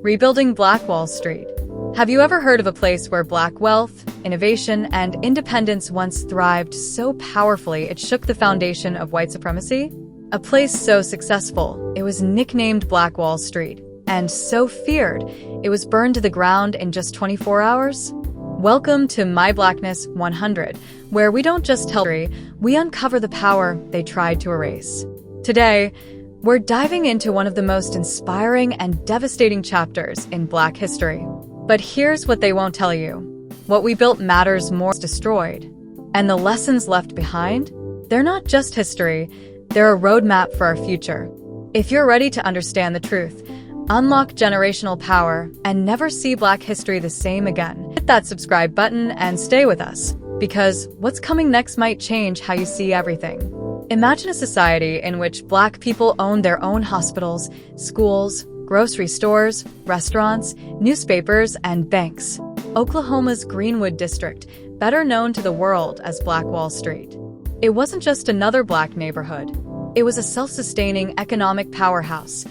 Rebuilding Black Wall Street. Have you ever heard of a place where Black wealth, innovation, and independence once thrived so powerfully it shook the foundation of white supremacy? A place so successful, it was nicknamed Black Wall Street, and so feared, it was burned to the ground in just 24 hours? Welcome to My Blackness 100, where we don't just tell history, we uncover the power they tried to erase. Today, we're diving into one of the most inspiring and devastating chapters in Black history. But here's what they won't tell you. What we built matters more than destroyed. And the lessons left behind? They're not just history, they're a roadmap for our future. If you're ready to understand the truth, unlock generational power, and never see Black history the same again, hit that subscribe button and stay with us, because what's coming next might change how you see everything. Imagine a society in which Black people owned their own hospitals, schools, grocery stores, restaurants, newspapers, and banks. Oklahoma's Greenwood District, better known to the world as Black Wall Street. It wasn't just another Black neighborhood. It was a self-sustaining economic powerhouse,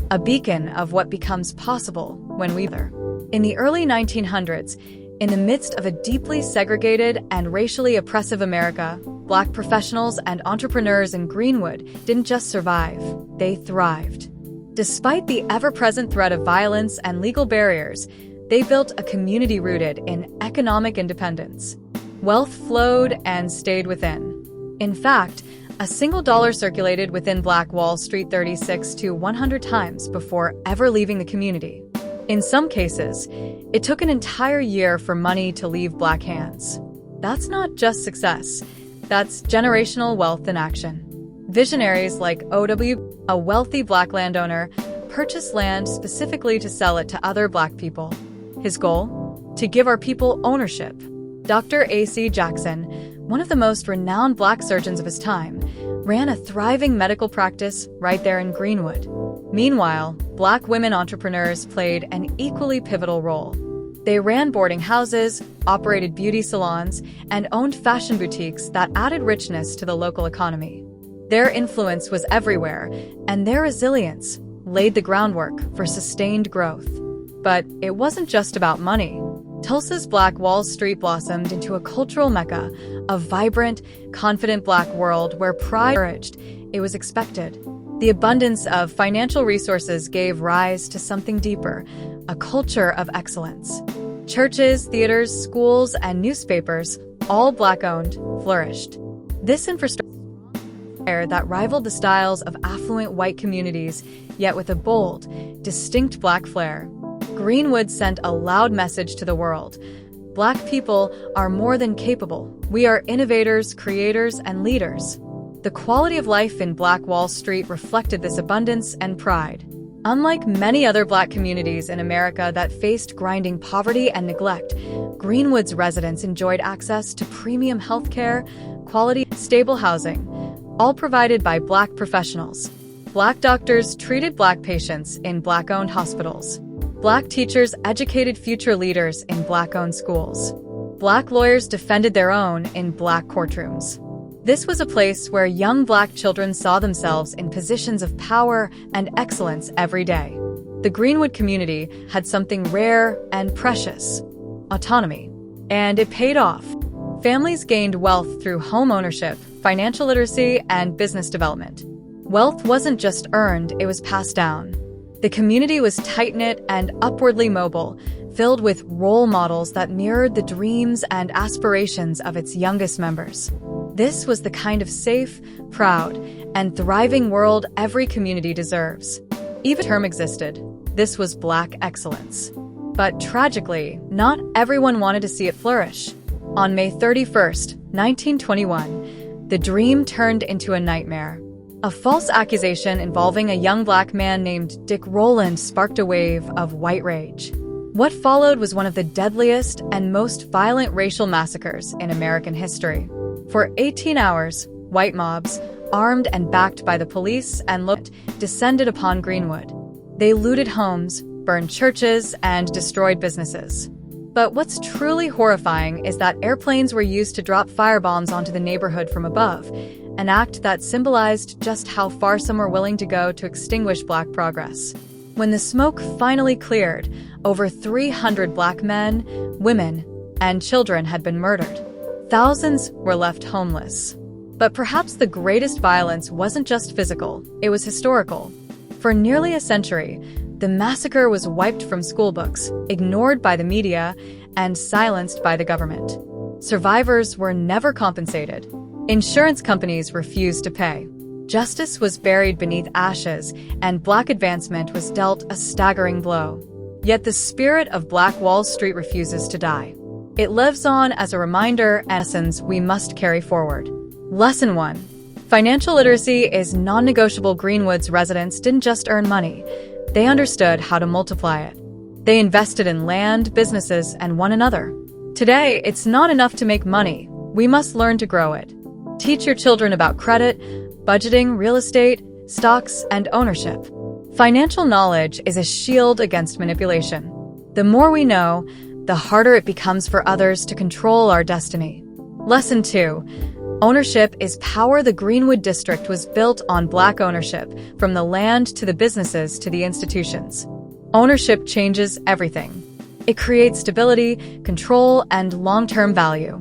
a beacon of what becomes possible when we gather. In the early 1900s, in the midst of a deeply segregated and racially oppressive America, Black professionals and entrepreneurs in Greenwood didn't just survive, they thrived. Despite the ever-present threat of violence and legal barriers, they built a community rooted in economic independence. Wealth flowed and stayed within. In fact, a single dollar circulated within Black Wall Street 36 to 100 times before ever leaving the community. In some cases, it took an entire year for money to leave Black hands. That's not just success, that's generational wealth in action. Visionaries like O.W., a wealthy Black landowner, purchased land specifically to sell it to other Black people. His goal? To give our people ownership. Dr. A.C. Jackson, one of the most renowned Black surgeons of his time, ran a thriving medical practice right there in Greenwood. Meanwhile, Black women entrepreneurs played an equally pivotal role. They ran boarding houses, operated beauty salons, and owned fashion boutiques that added richness to the local economy. Their influence was everywhere, and their resilience laid the groundwork for sustained growth. But it wasn't just about money. Tulsa's Black Wall Street blossomed into a cultural mecca, a vibrant, confident Black world where pride encouraged, it was expected. The abundance of financial resources gave rise to something deeper, a culture of excellence. Churches, theaters, schools, and newspapers, all Black-owned, flourished. This infrastructure that rivaled the styles of affluent white communities, yet with a bold, distinct Black flair. Greenwood sent a loud message to the world. Black people are more than capable. We are innovators, creators, and leaders. The quality of life in Black Wall Street reflected this abundance and pride. Unlike many other Black communities in America that faced grinding poverty and neglect, Greenwood's residents enjoyed access to premium health care, quality, stable housing, all provided by Black professionals. Black doctors treated Black patients in Black-owned hospitals. Black teachers educated future leaders in Black-owned schools. Black lawyers defended their own in Black courtrooms. This was a place where young Black children saw themselves in positions of power and excellence every day. The Greenwood community had something rare and precious: autonomy. And it paid off. Families gained wealth through home ownership, financial literacy, and business development. Wealth wasn't just earned, it was passed down. The community was tight-knit and upwardly mobile, filled with role models that mirrored the dreams and aspirations of its youngest members. This was the kind of safe, proud, and thriving world every community deserves. Even a term existed. This was Black excellence. But tragically, not everyone wanted to see it flourish. On May 31st, 1921, the dream turned into a nightmare. A false accusation involving a young Black man named Dick Rowland sparked a wave of white rage. What followed was one of the deadliest and most violent racial massacres in American history. For 18 hours, white mobs, armed and backed by the police and law, descended upon Greenwood. They looted homes, burned churches, and destroyed businesses. But what's truly horrifying is that airplanes were used to drop firebombs onto the neighborhood from above, an act that symbolized just how far some were willing to go to extinguish Black progress. When the smoke finally cleared, over 300 Black men, women, and children had been murdered. Thousands were left homeless. But perhaps the greatest violence wasn't just physical, it was historical. For nearly a century, the massacre was wiped from school books, ignored by the media, and silenced by the government. Survivors were never compensated. Insurance companies refused to pay. Justice was buried beneath ashes, and Black advancement was dealt a staggering blow. Yet the spirit of Black Wall Street refuses to die. It lives on as a reminder and lessons we must carry forward. Lesson 1. Financial literacy is non-negotiable. Greenwood's residents didn't just earn money. They understood how to multiply it. They invested in land, businesses, and one another. Today, it's not enough to make money. We must learn to grow it. Teach your children about credit, budgeting, real estate, stocks, and ownership. Financial knowledge is a shield against manipulation. The more we know, the harder it becomes for others to control our destiny. Lesson 2. Ownership is power. The Greenwood District was built on Black ownership, from the land to the businesses to the institutions. Ownership changes everything. It creates stability, control, and long-term value.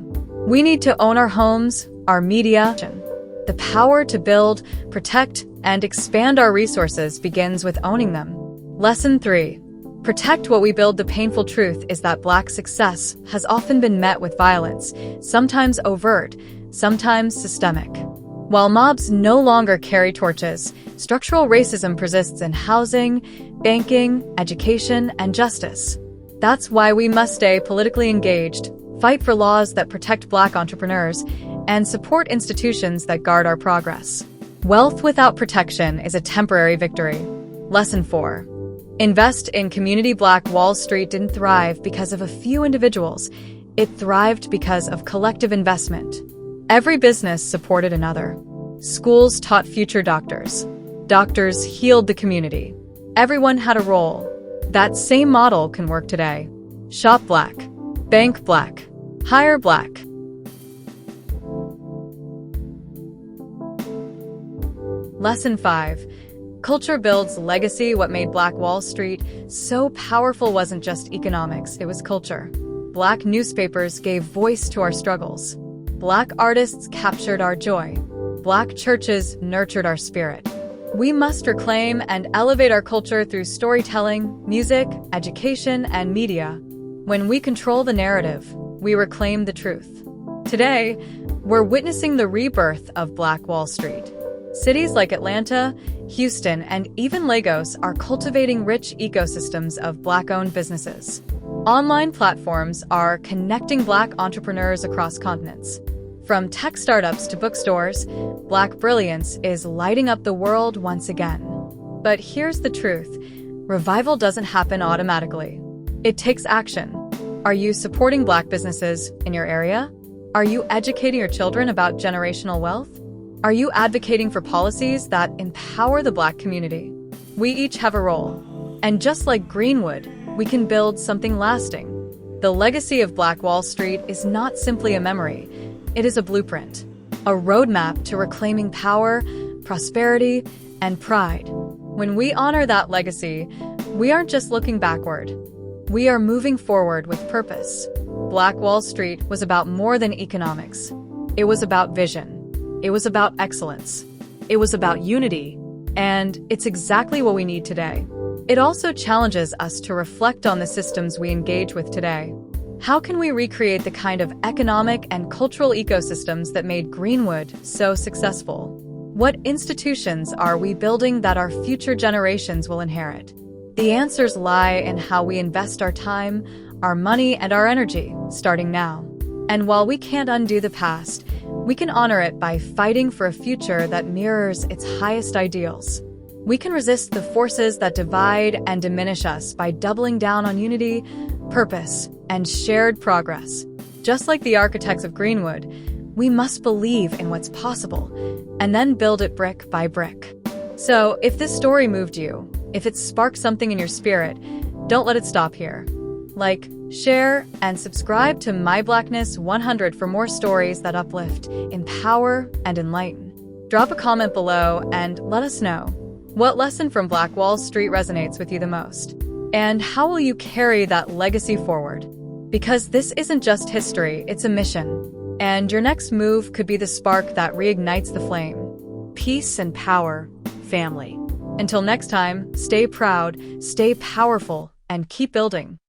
We need to own our homes, our media. The power to build, protect, and expand our resources begins with owning them. Lesson 3. Protect what we build. The painful truth is that Black success has often been met with violence, sometimes overt, sometimes systemic. While mobs no longer carry torches, structural racism persists in housing, banking, education, and justice. That's why we must stay politically engaged, fight for laws that protect Black entrepreneurs, and support institutions that guard our progress. Wealth without protection is a temporary victory. Lesson 4. Invest in community. Black Wall Street didn't thrive because of a few individuals. It thrived because of collective investment. Every business supported another. Schools taught future doctors. Doctors healed the community. Everyone had a role. That same model can work today. Shop Black. Bank Black. Hire Black. Lesson 5. Culture builds legacy. What made Black Wall Street so powerful wasn't just economics, it was culture. Black newspapers gave voice to our struggles. Black artists captured our joy. Black churches nurtured our spirit. We must reclaim and elevate our culture through storytelling, music, education, and media. When we control the narrative, we reclaim the truth. Today, we're witnessing the rebirth of Black Wall Street. Cities like Atlanta, Houston, and even Lagos are cultivating rich ecosystems of Black-owned businesses. Online platforms are connecting Black entrepreneurs across continents. From tech startups to bookstores, Black brilliance is lighting up the world once again. But here's the truth. Revival doesn't happen automatically. It takes action. Are you supporting Black businesses in your area? Are you educating your children about generational wealth? Are you advocating for policies that empower the Black community? We each have a role. And just like Greenwood, we can build something lasting. The legacy of Black Wall Street is not simply a memory. It is a blueprint, a roadmap to reclaiming power, prosperity, and pride. When we honor that legacy, we aren't just looking backward. We are moving forward with purpose. Black Wall Street was about more than economics. It was about vision. It was about excellence. It was about unity. And it's exactly what we need today. It also challenges us to reflect on the systems we engage with today. How can we recreate the kind of economic and cultural ecosystems that made Greenwood so successful? What institutions are we building that our future generations will inherit? The answers lie in how we invest our time, our money, and our energy, starting now. And while we can't undo the past, we can honor it by fighting for a future that mirrors its highest ideals. We can resist the forces that divide and diminish us by doubling down on unity, purpose, and shared progress. Just like the architects of Greenwood, we must believe in what's possible and then build it brick by brick. So, if this story moved you, if it sparked something in your spirit, don't let it stop here. Like, share, and subscribe to My Blackness 100 for more stories that uplift, empower, and enlighten. Drop a comment below and let us know. What lesson from Black Wall Street resonates with you the most? And how will you carry that legacy forward? Because this isn't just history, it's a mission. And your next move could be the spark that reignites the flame. Peace and power, family. Until next time, stay proud, stay powerful, and keep building.